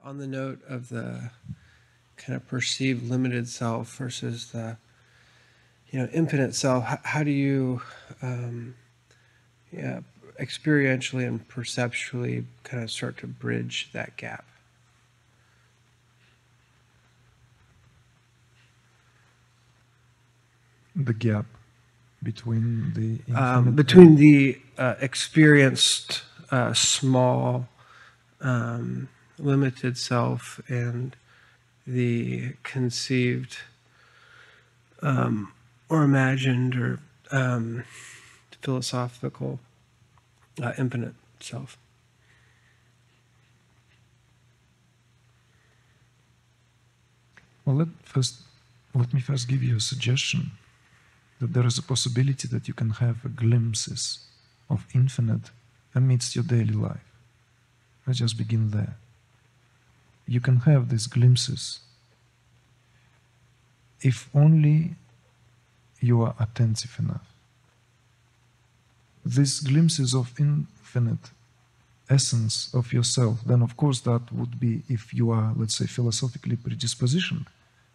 On the note of the kind of perceived limited self versus the, infinite self, how do you, experientially and perceptually kind of start to bridge that gap? The gap between the between the experienced small limited self and the conceived or imagined or philosophical infinite self. Well, let me first give you a suggestion that there is a possibility that you can have glimpses of infinite amidst your daily life. Let's just begin there. You can have these glimpses if only you are attentive enough. These glimpses of infinite essence of yourself, then of course that would be, if you are, let's say, philosophically predispositioned,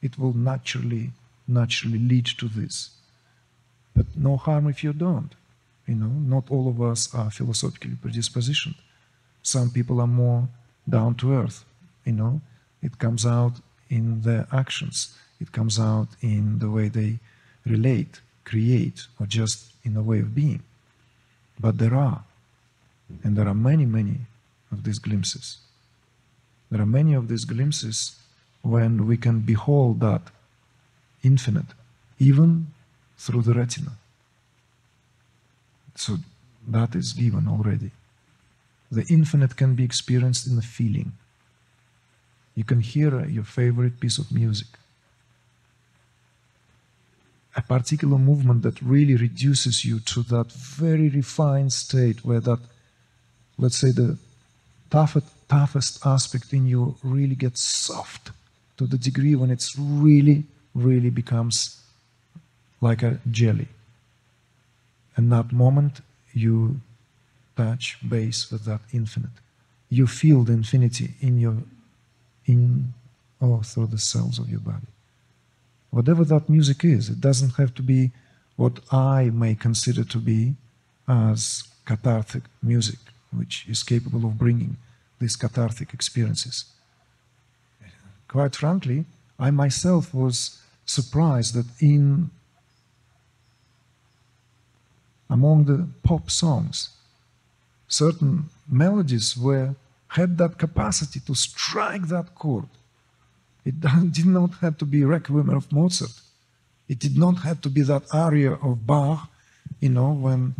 it will naturally lead to this. But no harm if you don't. Not all of us are philosophically predispositioned. Some people are more down to earth. It comes out in their actions. It comes out in the way they relate, create, or just in a way of being. But there are many, many of these glimpses. There are many of these glimpses when we can behold that infinite, even through the retina. So that is given already. The infinite can be experienced in a feeling. You can hear your favorite piece of music. A particular movement that really reduces you to that very refined state where that, let's say, the toughest aspect in you really gets soft to the degree when it's really becomes like a jelly. And that moment you touch base with that infinite. You feel the infinity through the cells of your body. Whatever that music is, it doesn't have to be what I may consider to be as cathartic music, which is capable of bringing these cathartic experiences. Quite frankly, I myself was surprised that among the pop songs, certain melodies had that capacity to strike that chord. It did not have to be Requiem of Mozart. It did not have to be that aria of Bach, when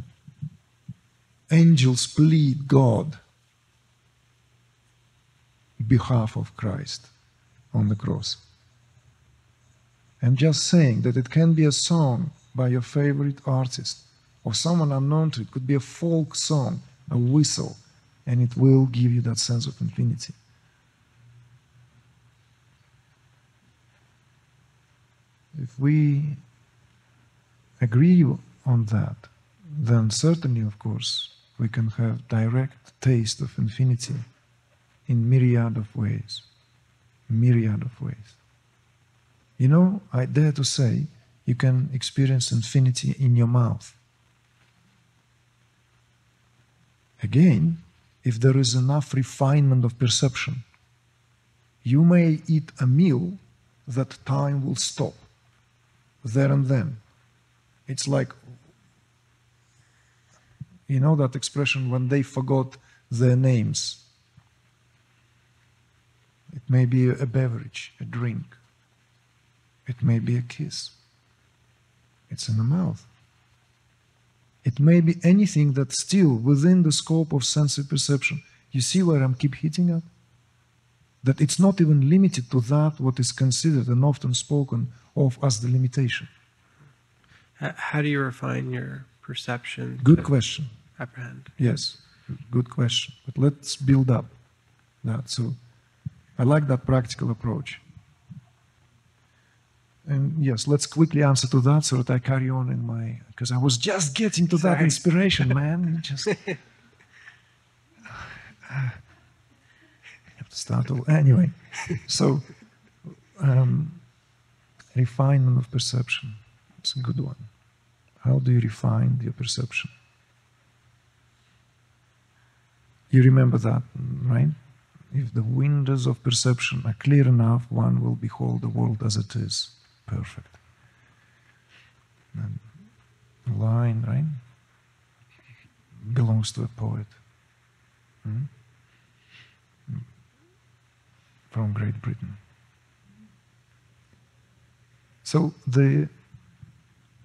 angels plead God on behalf of Christ on the cross. I'm just saying that it can be a song by your favorite artist or someone unknown to it. It could be a folk song, a whistle, and it will give you that sense of infinity. If we agree on that, then certainly, of course, we can have direct taste of infinity in myriad of ways. Myriad of ways. I dare to say, you can experience infinity in your mouth. Again, if there is enough refinement of perception, you may eat a meal that time will stop. There and then. It's like, that expression, when they forgot their names. It may be a beverage, a drink. It may be a kiss. It's in the mouth. It may be anything that's still within the scope of sensory perception. You see where I'm keep hitting at? That it's not even limited to that what is considered and often spoken of as the limitation. How do you refine your perception? Good question. Apprehend. Yes, good question. But let's build up that. So I like that practical approach. And yes, let's quickly answer to that so that I carry on because I was just getting to that inspiration, man. I have start all. Anyway, so refinement of perception. It's a good one. How do you refine your perception? You remember that, right? If the windows of perception are clear enough, one will behold the world as it is. Perfect. And line, right? Belongs to a poet. From Great Britain. So the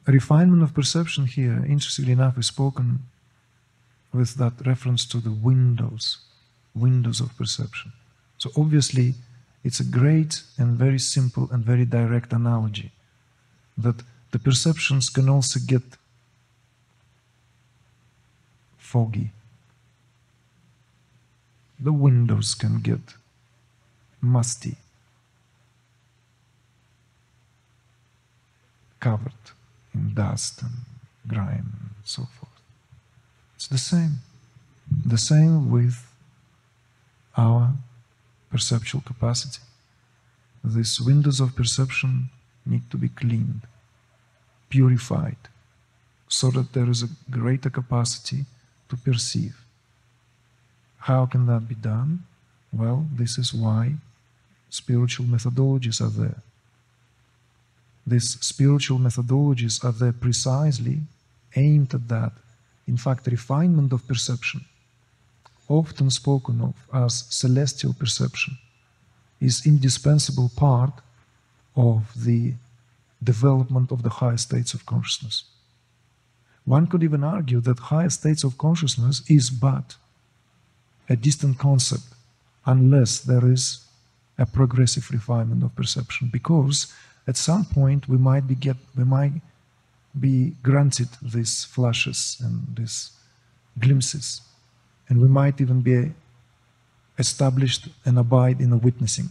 refinement of perception here, interestingly enough, is spoken with that reference to the windows of perception. So obviously, it's a great and very simple and very direct analogy that the perceptions can also get foggy. The windows can get musty, covered in dust and grime and so forth. It's the same. The same with our perceptual capacity. These windows of perception need to be cleaned, purified, so that there is a greater capacity to perceive. How can that be done? Well, this is why spiritual methodologies are there. These spiritual methodologies are there precisely aimed at that. In fact, refinement of perception, often spoken of as celestial perception, is indispensable part of the development of the higher states of consciousness. One could even argue that higher states of consciousness is but a distant concept unless there is a progressive refinement of perception, because at some point we might be granted these flashes and these glimpses, and we might even be established and abide in a witnessing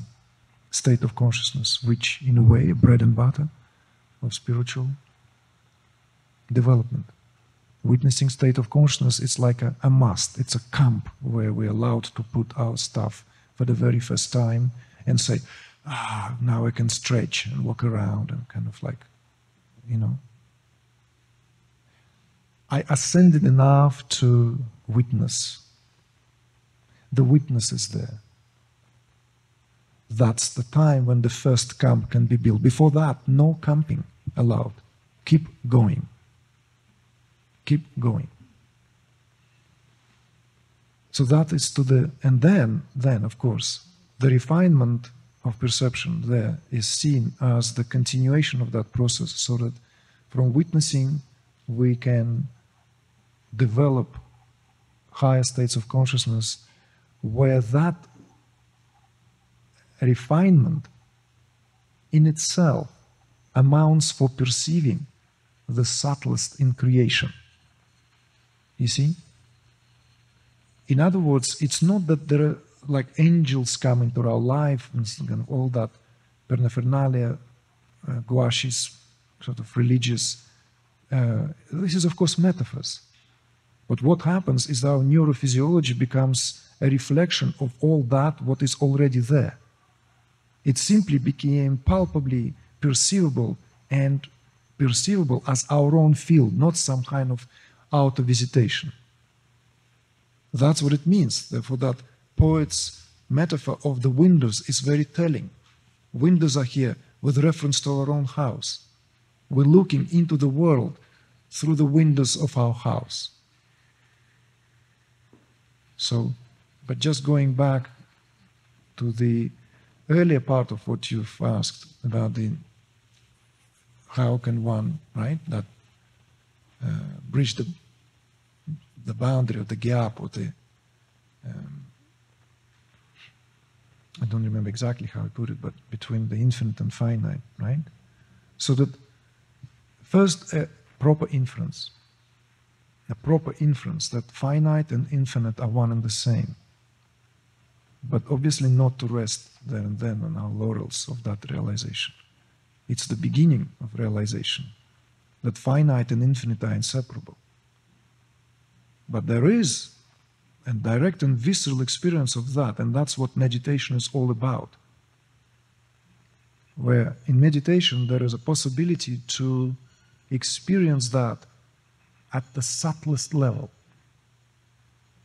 state of consciousness, which in a way, bread and butter of spiritual development. Witnessing state of consciousness, it's like a must, it's a camp where we're allowed to put our stuff for the very first time and say, now I can stretch and walk around and kind of like, I ascended enough to witness. The witness is there. That's the time when the first camp can be built. Before that, no camping allowed. Keep going. Keep going. So that is to the, and then of course, the refinement of perception there is seen as the continuation of that process, so that from witnessing we can develop higher states of consciousness where that refinement in itself amounts for perceiving the subtlest in creation. You see? In other words, it's not that there are like angels come into our life and all that paraphernalia, gouache's sort of religious. This is, of course, metaphors. But what happens is our neurophysiology becomes a reflection of all that what is already there. It simply became palpably perceivable and perceivable as our own field, not some kind of outer visitation. That's what it means. Therefore, that poet's metaphor of the windows is very telling. Windows are here with reference to our own house. We're looking into the world through the windows of our house. So, but just going back to the earlier part of what you've asked about the how can one, right, that bridge the boundary or the gap or the I don't remember exactly how I put it, but between the infinite and finite, right? So that first a proper inference that finite and infinite are one and the same, but obviously not to rest there and then on our laurels of that realization. It's the beginning of realization that finite and infinite are inseparable. But there is direct and visceral experience of that, and that's what meditation is all about. Where in meditation there is a possibility to experience that at the subtlest level,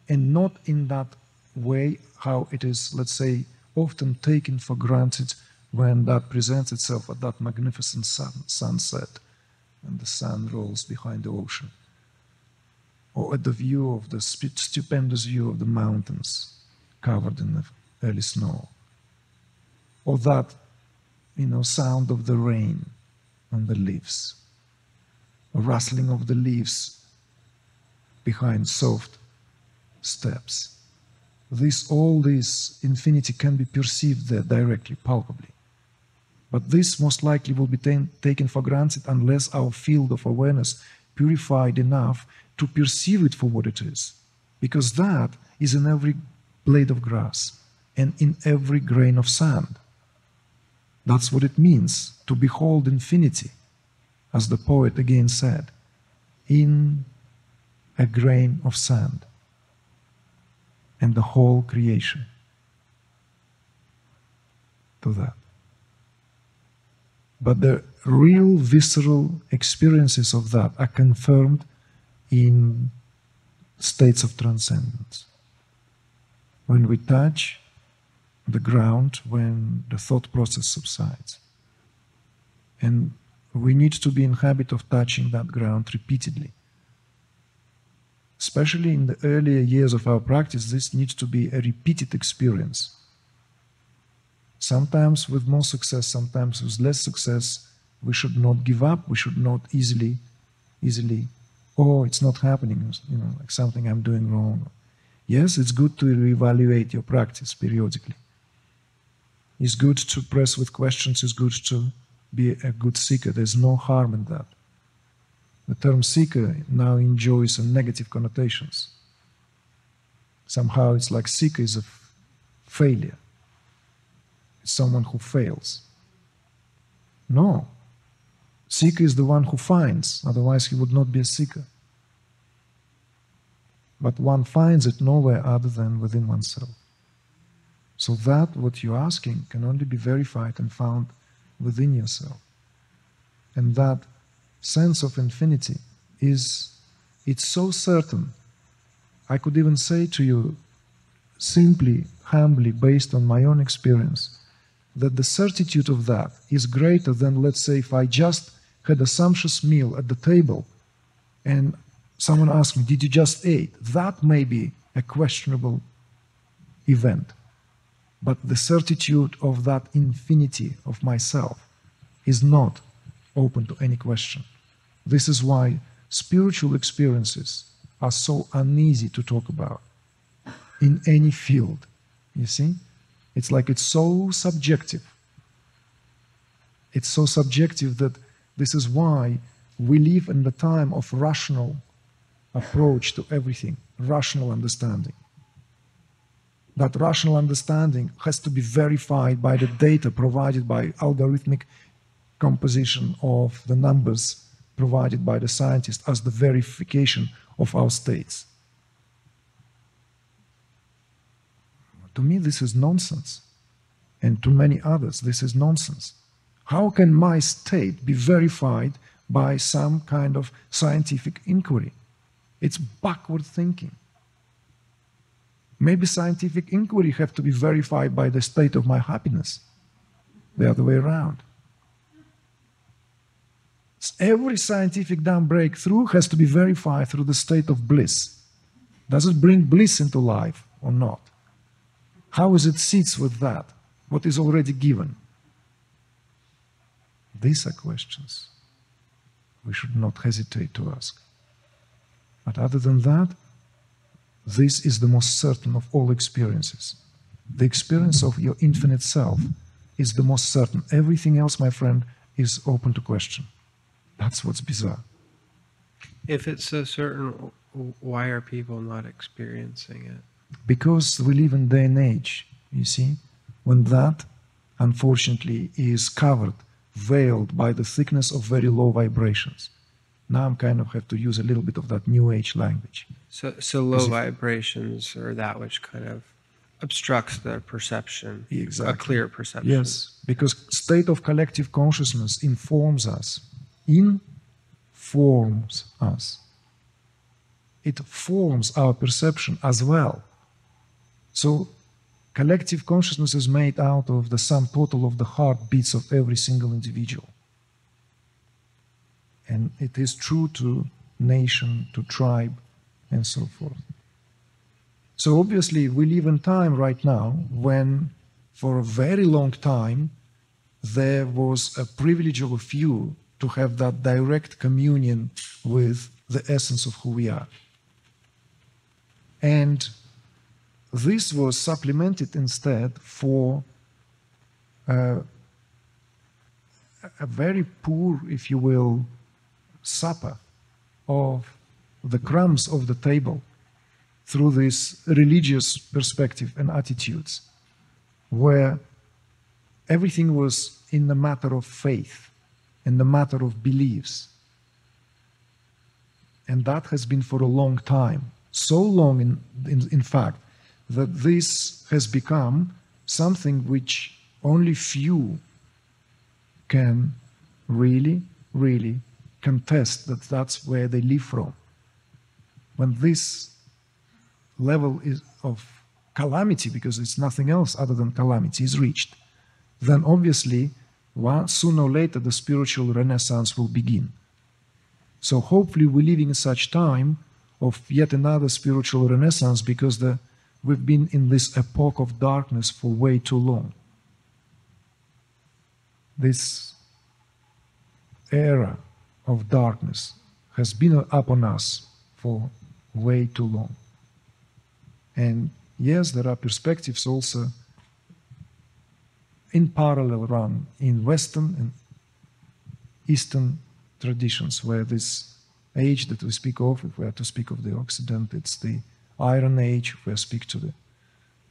and not in that way how it is, let's say, often taken for granted when that presents itself at that magnificent sunset and the sun rolls behind the ocean, or at the view of the stupendous view of the mountains covered in the early snow, or that sound of the rain on the leaves, a rustling of the leaves behind soft steps. All this infinity can be perceived there directly, palpably. But this most likely will be taken for granted unless our field of awareness purified enough to perceive it for what it is. Because that is in every blade of grass and in every grain of sand. That's what it means to behold infinity, as the poet again said, in a grain of sand and the whole creation. To that. But the real visceral experiences of that are confirmed in states of transcendence. When we touch the ground, when the thought process subsides. And we need to be in habit of touching that ground repeatedly. Especially in the earlier years of our practice, this needs to be a repeated experience. Sometimes with more success, sometimes with less success. We should not give up. We should not easily, oh, it's not happening, like something I'm doing wrong. Yes, it's good to reevaluate your practice periodically. It's good to press with questions. It's good to be a good seeker. There's no harm in that. The term seeker now enjoys some negative connotations. Somehow it's like seeker is a failure. It's someone who fails. No. Seeker is the one who finds, otherwise he would not be a seeker. But one finds it nowhere other than within oneself. So that what you're asking can only be verified and found within yourself. And that sense of infinity it's so certain. I could even say to you, simply, humbly, based on my own experience, that the certitude of that is greater than, let's say, if I just had a sumptuous meal at the table and someone asked me, did you just eat? That may be a questionable event. But the certitude of that infinity of myself is not open to any question. This is why spiritual experiences are so uneasy to talk about in any field. You see? It's like it's so subjective. It's so subjective that this is why we live in the time of rational approach to everything, rational understanding. That rational understanding has to be verified by the data provided by algorithmic composition of the numbers provided by the scientist as the verification of our states. To me, this is nonsense. And to many others, this is nonsense. How can my state be verified by some kind of scientific inquiry? It's backward thinking. Maybe scientific inquiry have to be verified by the state of my happiness. The other way around. Every scientific damn breakthrough has to be verified through the state of bliss. Does it bring bliss into life or not? How is it sits with that? What is already given? These are questions we should not hesitate to ask. But other than that, this is the most certain of all experiences. The experience of your infinite self is the most certain. Everything else, my friend, is open to question. That's what's bizarre. If it's so certain, why are people not experiencing it? Because we live in a day and age, you see, when that, unfortunately, is covered, veiled by the thickness of very low vibrations. Now I'm kind of have to use a little bit of that new age language. So low vibrations are that which kind of obstructs the perception, Exactly. a clear perception. Yes, because state of collective consciousness informs us. It forms our perception as well. So collective consciousness is made out of the sum total of the heartbeats of every single individual. And it is true to nation, to tribe, and so forth. So obviously we live in time right now when for a very long time there was a privilege of a few to have that direct communion with the essence of who we are. And this was supplemented instead for a very poor, if you will, supper of the crumbs of the table through this religious perspective and attitudes, where everything was in the matter of faith, in the matter of beliefs. And that has been for a long time. So long, in fact, that this has become something which only few can really, really contest that that's where they live from. When this level of calamity, because it's nothing else other than calamity, is reached, then obviously, sooner or later, the spiritual renaissance will begin. So hopefully we're living in such time of yet another spiritual renaissance, because we've been in this epoch of darkness for way too long. This era of darkness has been upon us for way too long. And yes, there are perspectives also in parallel run in Western and Eastern traditions, where this age that we speak of, if we are to speak of the Occident, it's the Iron Age. If we speak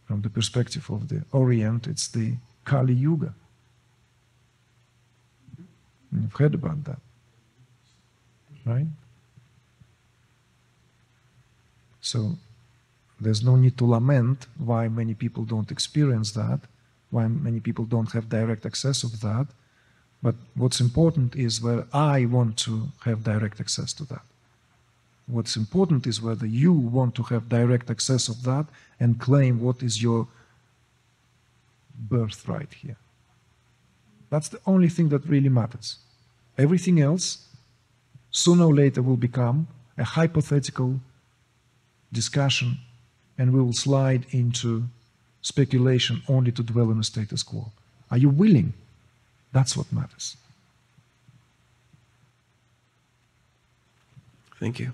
from the perspective of the Orient, it's the Kali Yuga. And you've heard about that, right? So there's no need to lament why many people don't experience that, why many people don't have direct access of that. But what's important is where I want to have direct access to that. What's important is whether you want to have direct access of that and claim what is your birthright here. That's the only thing that really matters. Everything else, sooner or later, will become a hypothetical discussion, and we will slide into speculation only to dwell in a status quo. Are you willing? That's what matters. Thank you.